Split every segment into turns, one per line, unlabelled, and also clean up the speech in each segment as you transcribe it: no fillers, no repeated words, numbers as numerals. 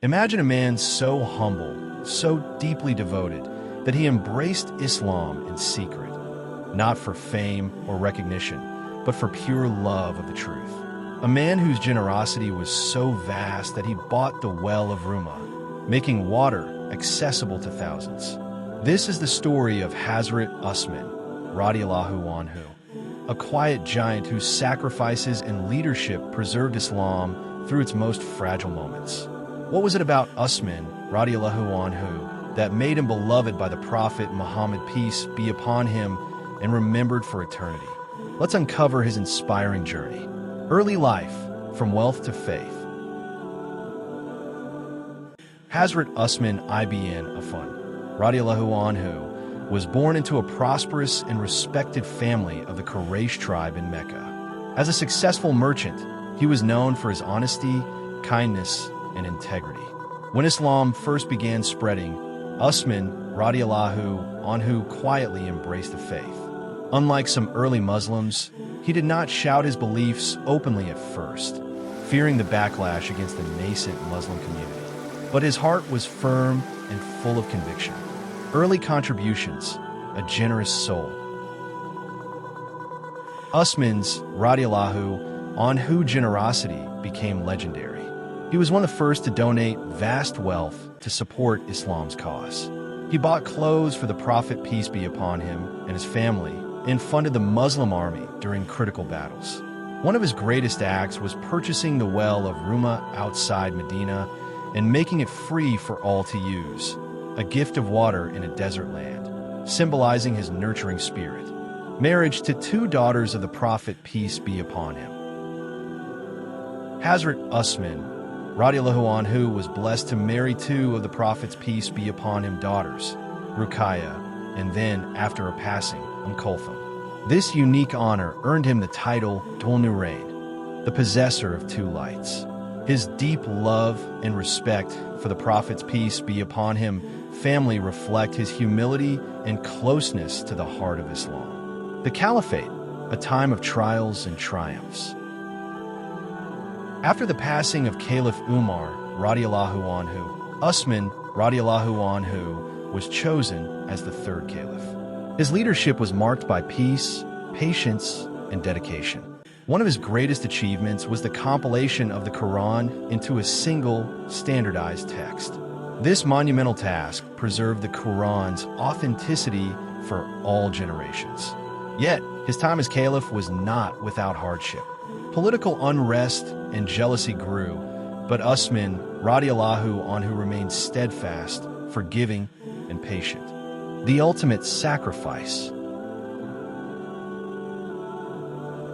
Imagine a man so humble, so deeply devoted, that he embraced Islam in secret, not for fame or recognition, but for pure love of the truth. A man whose generosity was so vast that he bought the well of Ruma, making water accessible to thousands. This is the story of Hazrat Usman, radiallahu anhu, a quiet giant whose sacrifices and leadership preserved Islam through its most fragile moments. What was it about Usman, radiallahu anhu, that made him beloved by the Prophet Muhammad, peace be upon him, and remembered for eternity? Let's uncover his inspiring journey. Early life, from wealth to faith. Hazrat Usman ibn Affan, radiallahu anhu, was born into a prosperous and respected family of the Quraysh tribe in Mecca. As a successful merchant, he was known for his honesty, kindness, and integrity. When Islam first began spreading, Usman, radiallahu anhu, quietly embraced the faith. Unlike some early Muslims, he did not shout his beliefs openly at first, fearing the backlash against the nascent Muslim community. But his heart was firm and full of conviction. Early contributions, a generous soul. Usman's, radiallahu anhu, generosity became legendary. He was one of the first to donate vast wealth to support Islam's cause. He bought clothes for the Prophet, peace be upon him, and his family, and funded the Muslim army during critical battles. One of his greatest acts was purchasing the well of Ruma outside Medina and making it free for all to use, a gift of water in a desert land, symbolizing his nurturing spirit. Marriage to two daughters of the Prophet, peace be upon him. Hazrat Usman, radiallahu anhu, was blessed to marry two of the Prophet's, peace be upon him, daughters, Ruqayya, and then, after her passing, Kulthum. This unique honor earned him the title Dhul Nurain, the possessor of two lights. His deep love and respect for the Prophet's, peace be upon him, family reflect his humility and closeness to the heart of Islam. The Caliphate, a time of trials and triumphs. After the passing of Caliph Umar, radiallahu anhu, Usman, radiallahu anhu, was chosen as the third caliph. His leadership was marked by peace, patience, and dedication. One of his greatest achievements was the compilation of the Quran into a single, standardized text. This monumental task preserved the Quran's authenticity for all generations. Yet, his time as caliph was not without hardship. Political unrest and jealousy grew, but Usman, radiallahu anhu, remained steadfast, forgiving, and patient. The ultimate sacrifice.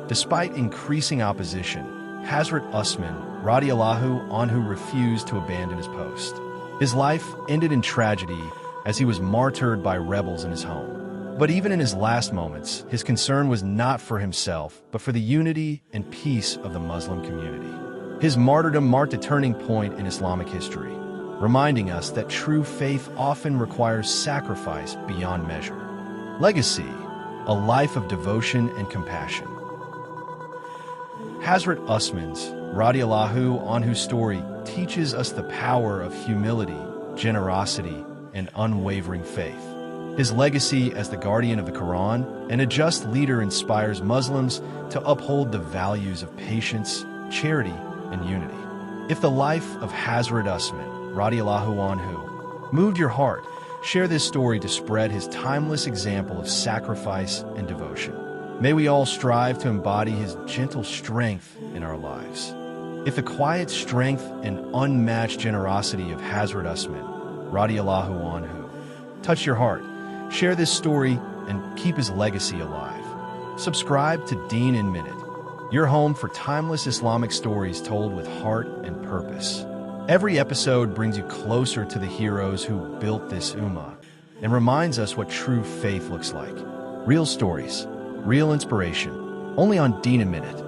Despite increasing opposition, Hazrat Usman, radiallahu anhu, refused to abandon his post. His life ended in tragedy as he was martyred by rebels in his home. But even in his last moments, his concern was not for himself, but for the unity and peace of the Muslim community. His martyrdom marked a turning point in Islamic history, reminding us that true faith often requires sacrifice beyond measure. Legacy, a life of devotion and compassion. Hazrat Usman's, radiallahu anhu, story teaches us the power of humility, generosity, and unwavering faith. His legacy as the guardian of the Quran and a just leader inspires Muslims to uphold the values of patience, charity, and unity. If the life of Hazrat Usman, radiallahu anhu, moved your heart, share this story to spread his timeless example of sacrifice and devotion. May we all strive to embody his gentle strength in our lives. If the quiet strength and unmatched generosity of Hazrat Usman, radiallahu anhu, touch your heart, share this story and keep his legacy alive. Subscribe to Deen in Minute, your home for timeless Islamic stories told with heart and purpose. Every episode brings you closer to the heroes who built this ummah and reminds us what true faith looks like. Real stories, real inspiration, only on Deen in Minute.